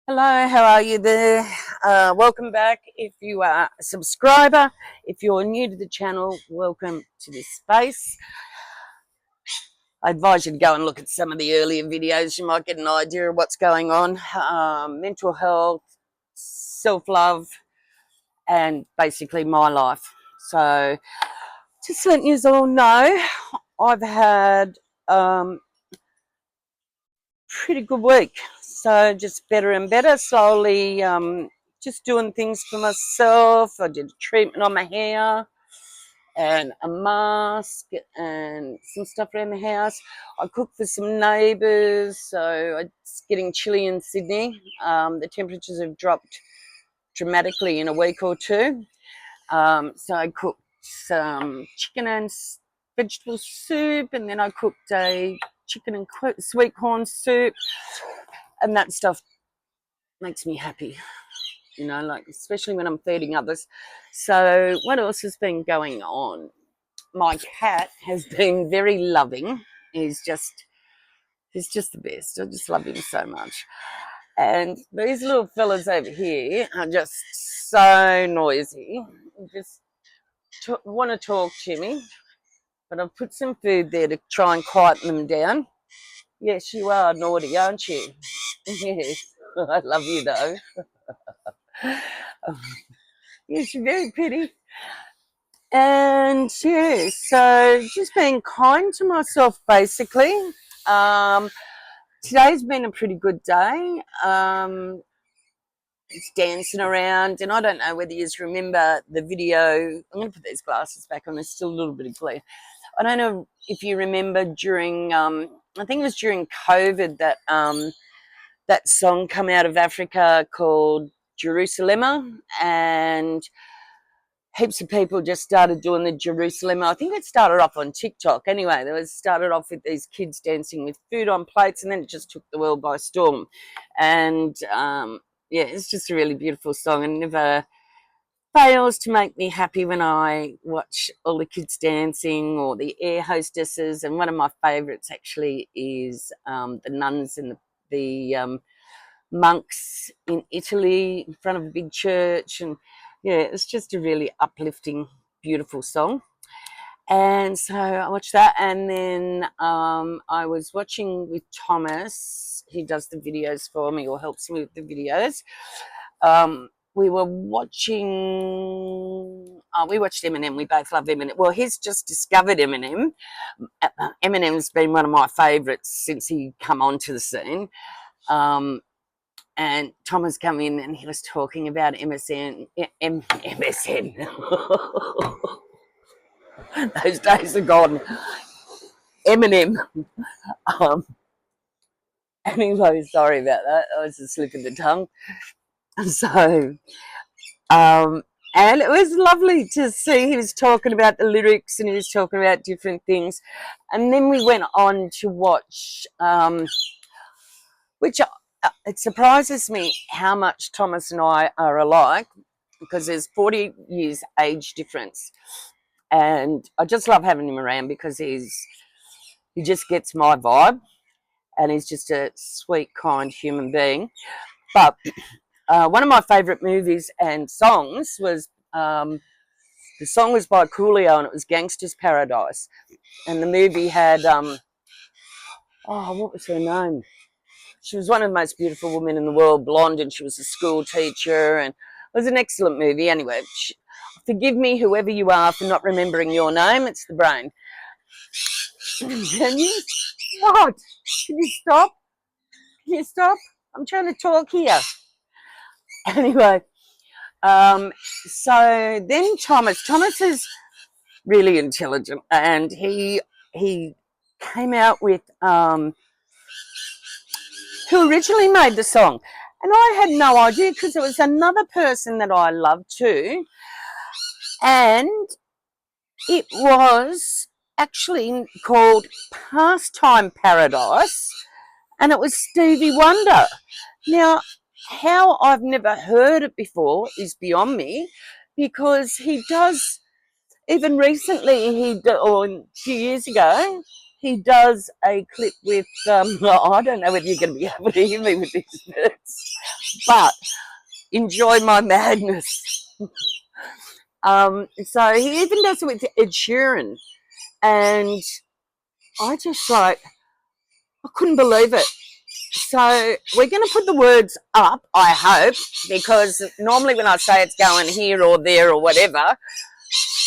Hello, how are you there? Welcome back. If you are a subscriber, if you're new to the channel, welcome to this space. I advise you to go and look at some of the earlier videos. You might get an idea of what's going on. Mental health, self-love, and basically my life. So just letting you all know, I've had pretty good week. So just better and better, slowly just doing things for myself. I did a treatment on my hair and a mask and some stuff around the house. I cooked for some neighbours, so it's getting chilly in Sydney. The temperatures have dropped dramatically in a week or two. So I cooked some chicken and vegetable soup, and then I cooked a chicken and sweet corn soup, and that stuff makes me happy, like especially when I'm feeding others. So what else has been going on? My cat has been very loving. He's just the best. I just love him so much. And these little fellas over here are just so noisy. Just want to talk to me, but I've put some food there to try and quieten them down. Yes, you are naughty, aren't you? Yes, I love you though. Yes, you're very pretty. And yeah, so just being kind to myself basically. Today's been a pretty good day. It's dancing around, and I don't know whether you remember the video. I'm going to put these glasses back on. There's still a little bit of glare. I don't know if you remember during, I think it was during COVID that that song come out of Africa called Jerusalema, and heaps of people just started doing the Jerusalema. I think it started off on TikTok. Anyway, started off with these kids dancing with food on plates, and then it just took the world by storm. And yeah, it's just a really beautiful song, and never fails to make me happy when I watch all the kids dancing or the air hostesses. And one of my favourites actually is the nuns and the monks in Italy in front of a big church. And yeah, it's just a really uplifting, beautiful song. And so I watched that, and then I was watching with Thomas. He does the videos for me or helps me with the videos. We were watching, we watched Eminem. We both love Eminem. Well, he's just discovered Eminem. Eminem's been one of my favourites since he come onto the scene. And Thomas come in and he was talking about MSN. Those days are gone. Eminem. Anyway, sorry about that. I was a slip of the tongue. So, and it was lovely to see he was talking about the lyrics and he was talking about different things. And then we went on to watch, which it surprises me how much Thomas and I are alike, because there's 40 years age difference. And I just love having him around because he just gets my vibe, and he's just a sweet, kind human being. But one of my favourite movies and songs was, the song was by Coolio, and it was Gangsta's Paradise. And the movie had, what was her name? She was one of the most beautiful women in the world, blonde, and she was a school teacher, and it was an excellent movie. Anyway, forgive me, whoever you are, for not remembering your name. It's the brain. Can you? What? Can you stop? Can you stop? I'm trying to talk here. Anyway, so then Thomas is really intelligent, and he came out with who originally made the song. And I had no idea, because it was another person that I love too. And it was actually called Pastime Paradise, and it was Stevie Wonder. Now, how I've never heard it before is beyond me, because he does, even recently, or a few years ago, he does a clip with, I don't know whether you're going to be able to hear me with these birds, but enjoy my madness. So he even does it with Ed Sheeran, and I just like, I couldn't believe it. So we're going to put the words up, I hope, because normally when I say it's going here or there or whatever,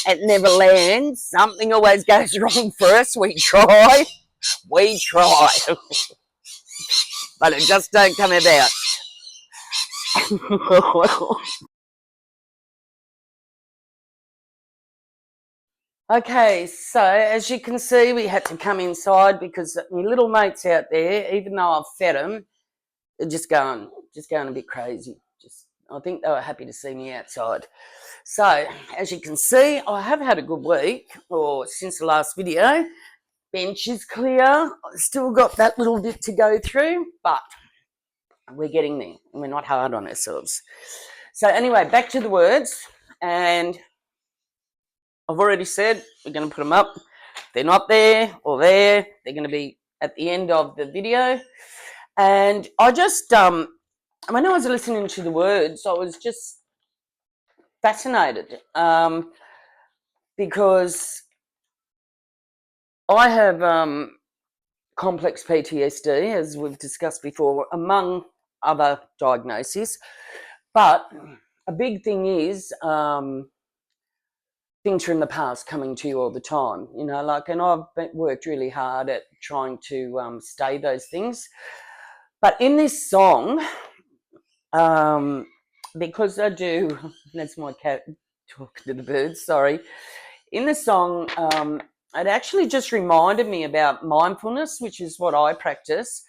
it never lands. Something always goes wrong for us. We try, but it just don't come about. Okay, so as you can see, we had to come inside because my little mates out there, even though I've fed them, they're just going a bit crazy. I think they were happy to see me outside. So as you can see, I have had a good week, or since the last video. Bench is clear. I've still got that little bit to go through, but we're getting there, and we're not hard on ourselves. So anyway, back to the words, and I've already said we're going to put them up. If they're not there or there, they're going to be at the end of the video. And I just, when I was listening to the words, I was just fascinated because I have complex PTSD, as we've discussed before, among other diagnoses. But a big thing is things from the past coming to you all the time, you know, like, and I've worked really hard at trying to stay those things. But in this song, because I do, that's my cat talking to the birds, sorry. In the song, it actually just reminded me about mindfulness, which is what I practice.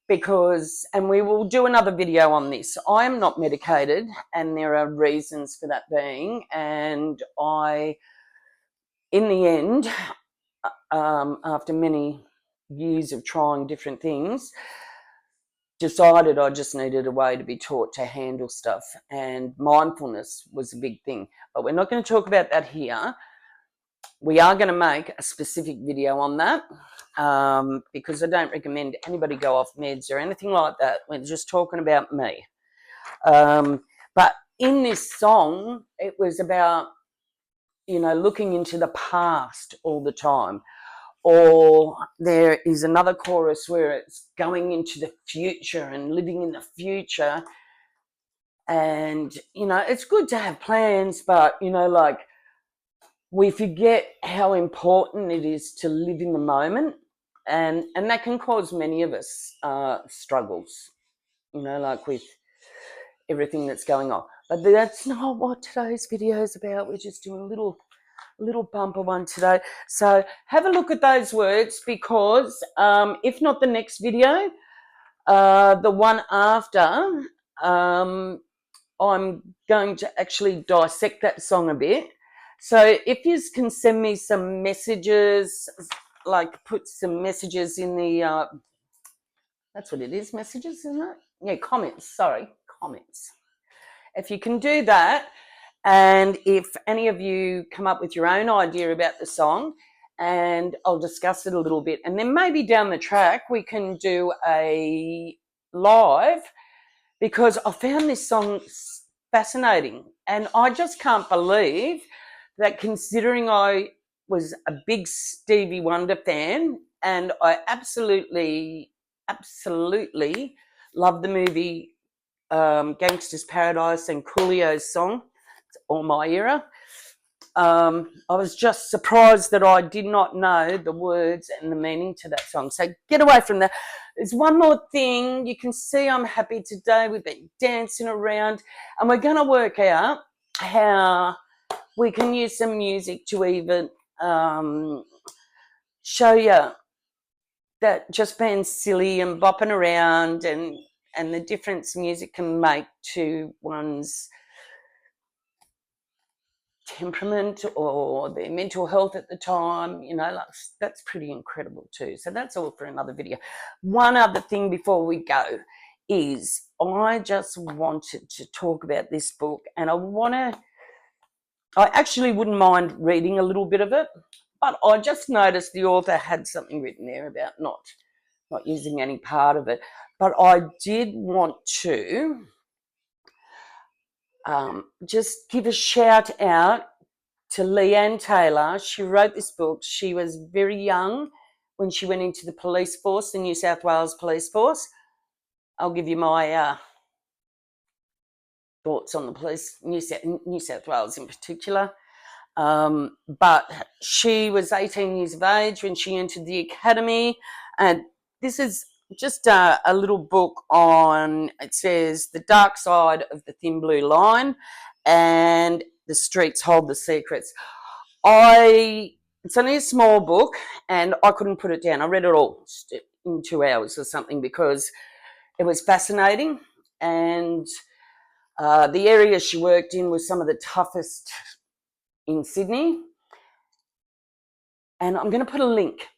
Because, and we will do another video on this, I am not medicated, and there are reasons for that being, and I, in the end, after many years of trying different things, decided I just needed a way to be taught to handle stuff, and mindfulness was a big thing. But we're not going to talk about that here. We are going to make a specific video on that because I don't recommend anybody go off meds or anything like that. We're just talking about me. But in this song, it was about, you know, looking into the past all the time. Or there is another chorus where it's going into the future and living in the future. And, you know, it's good to have plans, but, you know, like, we forget how important it is to live in the moment, and that can cause many of us struggles, you know, like with everything that's going on. But that's not what today's video is about. We're just doing a little bumper one today. So have a look at those words, because if not the next video, the one after, I'm going to actually dissect that song a bit. So if you can send me some messages, like put some messages in the, that's what it is, messages, isn't it? Yeah, comments, sorry, comments. If you can do that, and if any of you come up with your own idea about the song, and I'll discuss it a little bit, and then maybe down the track we can do a live, because I found this song fascinating, and I just can't believe that, considering I was a big Stevie Wonder fan, and I absolutely love the movie Gangsta's Paradise and Coolio's song. It's all my era. I was just surprised that I did not know the words and the meaning to that song. So get away from that. There's one more thing. You can see I'm happy today. We've been dancing around, and we're going to work out how we can use some music to even show you that just being silly and bopping around and the difference music can make to one's temperament or their mental health at the time, you know, like, that's pretty incredible too. So that's all for another video. One other thing before we go is I just wanted to talk about this book, and I actually wouldn't mind reading a little bit of it, but I just noticed the author had something written there about not using any part of it. But I did want to just give a shout out to Leanne Taylor. She wrote this book. She was very young when she went into the police force, the New South Wales Police Force. I'll give you my thoughts on the police, New South Wales in particular. But she was 18 years of age when she entered the academy, and this is just a little book on, it says, the dark side of the thin blue line and the streets hold the secrets. It's only a small book and I couldn't put it down. I read it all in 2 hours or something because it was fascinating, and the area she worked in was some of the toughest in Sydney. And I'm going to put a link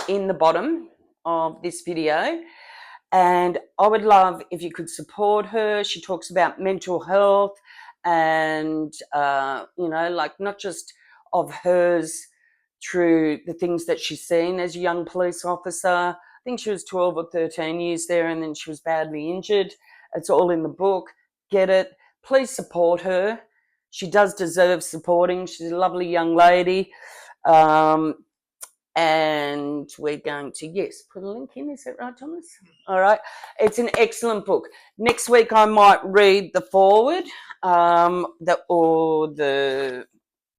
in the bottom of this video, and I would love if you could support her. She talks about mental health and, like not just of hers through the things that she's seen as a young police officer. I think she was 12 or 13 years there, and then she was badly injured. It's all in the book. Get it. Please support her. She does deserve supporting. She's a lovely young lady. And we're going to, yes, put a link in. Is that right, Thomas? All right. It's an excellent book. Next week I might read the foreword,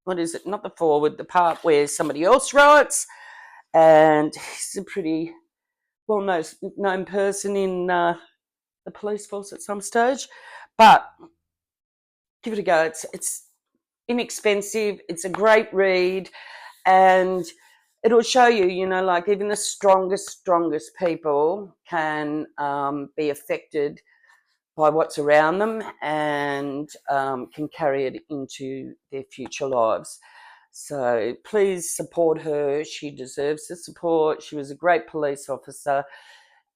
what is it? Not the foreword, the part where somebody else writes. And he's a pretty well-known person in the police force at some stage. But give it a go. It's inexpensive. It's a great read. And it'll show you, like even the strongest people can be affected by what's around them and can carry it into their future lives. So please support her. She deserves the support. She was a great police officer,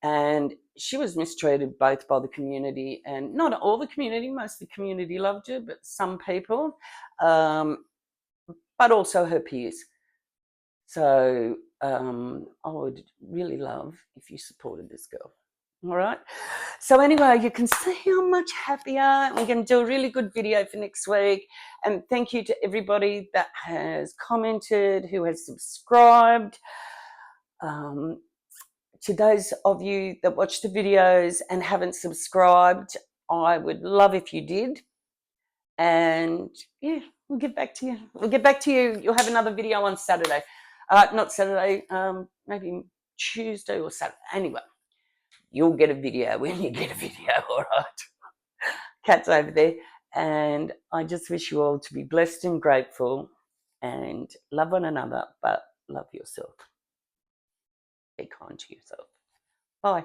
and she was mistreated both by the community and not all the community. Most of the community loved her, but some people, but also her peers. So I would really love if you supported this girl. All right. So anyway, you can see I'm much happier. We're going to do a really good video for next week. And thank you to everybody that has commented, who has subscribed. To those of you that watch the videos and haven't subscribed, I would love if you did. And yeah, we'll get back to you. You'll have another video on Saturday. Not Saturday, maybe Tuesday or Saturday. Anyway, you'll get a video when you get a video, all right? Cat's over there. And I just wish you all to be blessed and grateful and love one another, but love yourself. Be kind to yourself. Bye.